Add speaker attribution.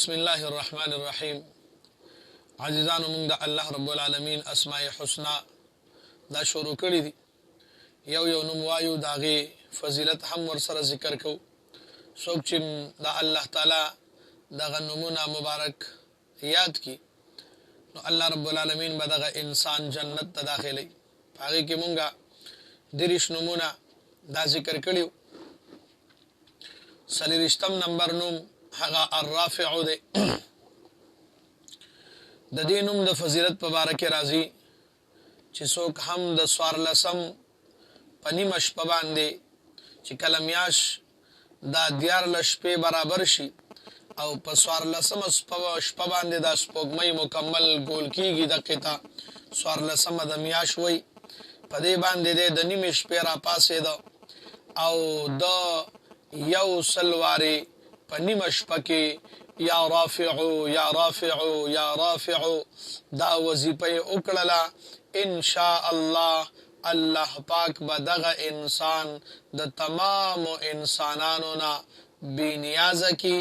Speaker 1: بسم الله الرحمن الرحیم. عزیزانو موږ د الله رب العالمین اسماء حسنا دا شروع کړی دي. یو نوم وایو د هغې فضیلت هم ورسره ذکر کوو. څوک چې د الله تعالی دغه نومونه مبارک یاد کړي نو الله رب العالمین به دغه انسان جنت ته داخلوي. په هغې کې موږ 30 نومونه دا ذکر کړي. 40 نمبر نوم هغه الرافع دی. د دې نوم د فضیلت په باره کې راځي چې څوک هم د 14 په نیمه شپه باندې چې کله میاشت دا 14 شپې برابر شي او په 14 شپه باندې دا سپوږمۍ مکمل ګول کېږي، دقې ته 14 د میاشت وایي. په دې باندې دی د نیمې شپې را پاڅېده او د 100 وارې په نیمه شپه کې یا رافعو یا رافعو یا رافعو دا وظیفه یې وکړله. انشاء الله الله پاک به دغه انسان د تمامو انسانانو نه بې نیازه کي.